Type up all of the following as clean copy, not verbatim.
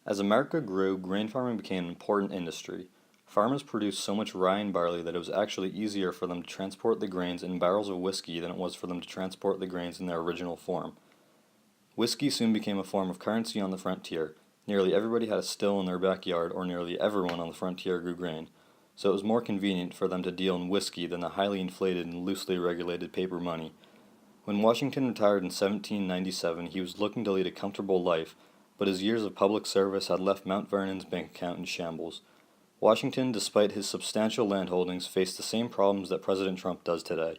As America grew, grain farming became an important industry. Farmers produced so much rye and barley that it was actually easier for them to transport the grains in barrels of whiskey than it was for them to transport the grains in their original form. Whiskey soon became a form of currency on the frontier. Nearly everybody had a still in their backyard, or nearly everyone on the frontier grew grain, so it was more convenient for them to deal in whiskey than the highly inflated and loosely regulated paper money. When Washington retired in 1797, he was looking to lead a comfortable life, but his years of public service had left Mount Vernon's bank account in shambles. Washington, despite his substantial land holdings, faced the same problems that President Trump does today.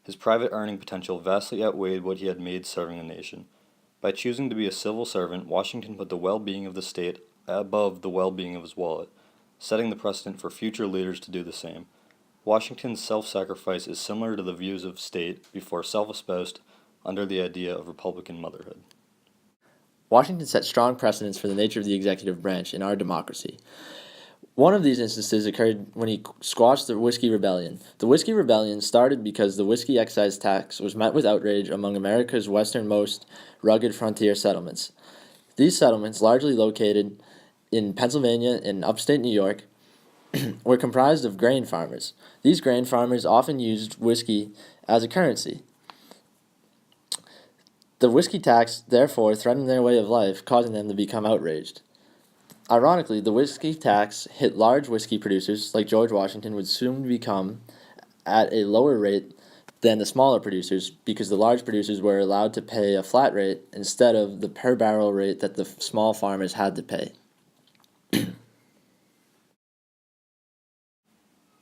His private earning potential vastly outweighed what he had made serving the nation. By choosing to be a civil servant, Washington put the well-being of the state above the well-being of his wallet, setting the precedent for future leaders to do the same. Washington's self-sacrifice is similar to the views of state before self-espoused under the idea of Republican motherhood. Washington set strong precedents for the nature of the executive branch in our democracy. One of these instances occurred when he squashed the Whiskey Rebellion. The Whiskey Rebellion started because the whiskey excise tax was met with outrage among America's westernmost rugged frontier settlements. These settlements, largely located in Pennsylvania and upstate New York, were comprised of grain farmers. These grain farmers often used whiskey as a currency. The whiskey tax, therefore, threatened their way of life, causing them to become outraged. Ironically, the whiskey tax hit large whiskey producers like George Washington would soon become at a lower rate than the smaller producers because the large producers were allowed to pay a flat rate instead of the per barrel rate that the small farmers had to pay.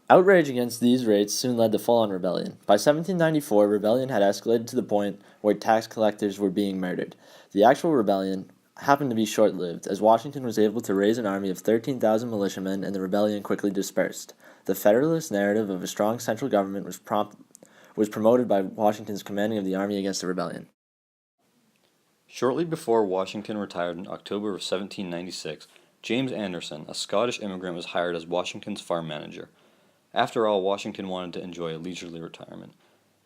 Outrage against these rates soon led to full-on rebellion. By 1794, rebellion had escalated to the point where tax collectors were being murdered. The actual rebellion happened to be short-lived, as Washington was able to raise an army of 13,000 militiamen and the rebellion quickly dispersed. The Federalist narrative of a strong central government was promoted by Washington's commanding of the army against the rebellion. Shortly before Washington retired in October of 1796, James Anderson, a Scottish immigrant, was hired as Washington's farm manager. After all, Washington wanted to enjoy a leisurely retirement.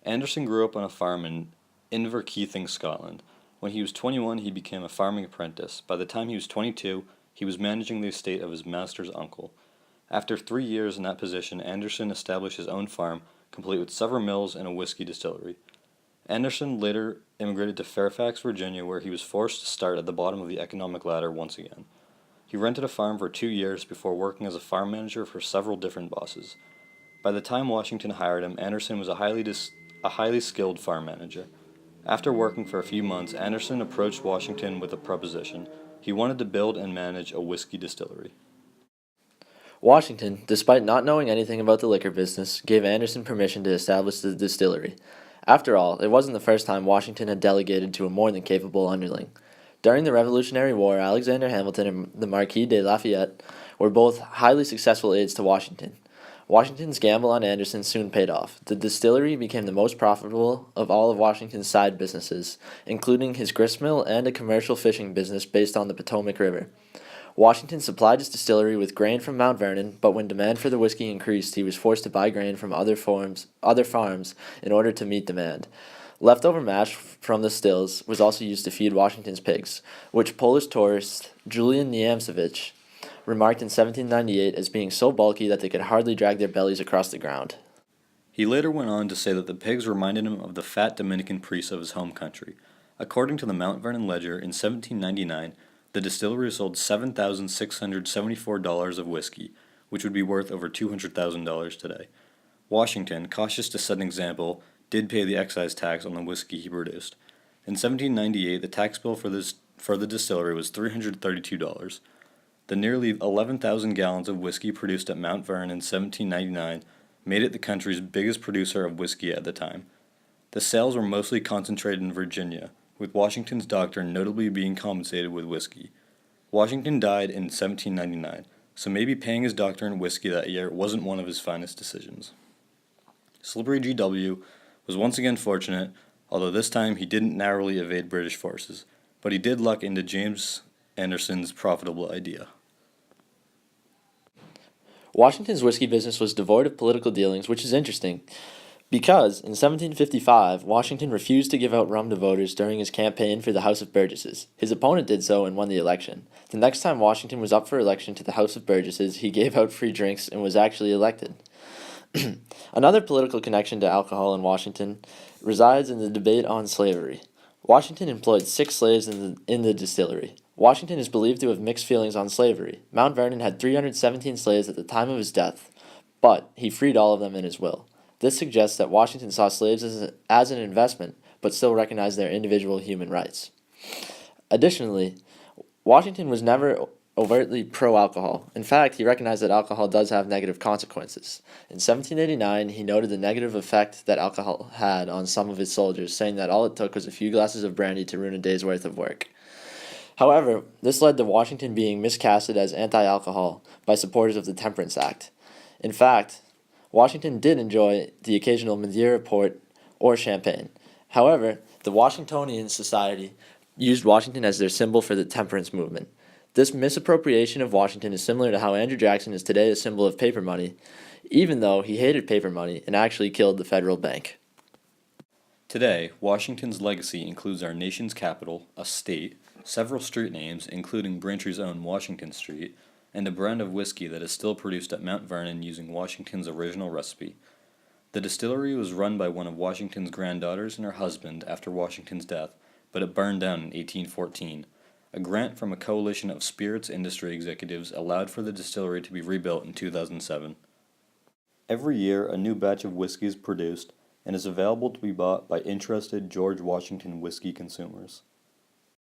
Anderson grew up on a farm in Inverkeithing, Scotland. When he was 21, he became a farming apprentice. By the time he was 22, he was managing the estate of his master's uncle. After 3 years in that position, Anderson established his own farm, complete with several mills and a whiskey distillery. Anderson later immigrated to Fairfax, Virginia, where he was forced to start at the bottom of the economic ladder once again. He rented a farm for 2 years before working as a farm manager for several different bosses. By the time Washington hired him, Anderson was a highly skilled farm manager. After working for a few months, Anderson approached Washington with a proposition. He wanted to build and manage a whiskey distillery. Washington, despite not knowing anything about the liquor business, gave Anderson permission to establish the distillery. After all, it wasn't the first time Washington had delegated to a more than capable underling. During the Revolutionary War, Alexander Hamilton and the Marquis de Lafayette were both highly successful aides to Washington. Washington's gamble on Anderson soon paid off. The distillery became the most profitable of all of Washington's side businesses, including his gristmill and a commercial fishing business based on the Potomac River. Washington supplied his distillery with grain from Mount Vernon, but when demand for the whiskey increased, he was forced to buy grain from other farms in order to meet demand. Leftover mash from the stills was also used to feed Washington's pigs, which Polish tourist Julian Niemcevich remarked in 1798 as being so bulky that they could hardly drag their bellies across the ground. He later went on to say that the pigs reminded him of the fat Dominican priests of his home country. According to the Mount Vernon Ledger, in 1799, the distillery sold $7,674 of whiskey, which would be worth over $200,000 today. Washington, cautious to set an example, did pay the excise tax on the whiskey he produced. In 1798, the tax bill for the distillery was $332. The nearly 11,000 gallons of whiskey produced at Mount Vernon in 1799 made it the country's biggest producer of whiskey at the time. The sales were mostly concentrated in Virginia, with Washington's doctor notably being compensated with whiskey. Washington died in 1799, so maybe paying his doctor in whiskey that year wasn't one of his finest decisions. Slippery G.W. was once again fortunate, although this time he didn't narrowly evade British forces, but he did luck into James Anderson's profitable idea. Washington's whiskey business was devoid of political dealings, which is interesting. Because in 1755, Washington refused to give out rum to voters during his campaign for the House of Burgesses. His opponent did so and won the election. The next time Washington was up for election to the House of Burgesses, he gave out free drinks and was actually elected. Another political connection to alcohol in Washington resides in the debate on slavery. Washington employed 6 slaves in the distillery. Washington is believed to have mixed feelings on slavery. Mount Vernon had 317 slaves at the time of his death, but he freed all of them in his will. This suggests that Washington saw slaves as an investment, but still recognized their individual human rights. Additionally, Washington was never overtly pro-alcohol. In fact, he recognized that alcohol does have negative consequences. In 1789, he noted the negative effect that alcohol had on some of his soldiers, saying that all it took was a few glasses of brandy to ruin a day's worth of work. However, this led to Washington being miscasted as anti-alcohol by supporters of the Temperance Act. In fact, Washington did enjoy the occasional Madeira port or champagne. However, the Washingtonian Society used Washington as their symbol for the temperance movement. This misappropriation of Washington is similar to how Andrew Jackson is today a symbol of paper money, even though he hated paper money and actually killed the federal bank. Today, Washington's legacy includes our nation's capital, a state, several street names, including Braintree's own Washington Street, and a brand of whiskey that is still produced at Mount Vernon using Washington's original recipe. The distillery was run by one of Washington's granddaughters and her husband after Washington's death, but it burned down in 1814. A grant from a coalition of spirits industry executives allowed for the distillery to be rebuilt in 2007. Every year, a new batch of whiskey is produced and is available to be bought by interested George Washington whiskey consumers.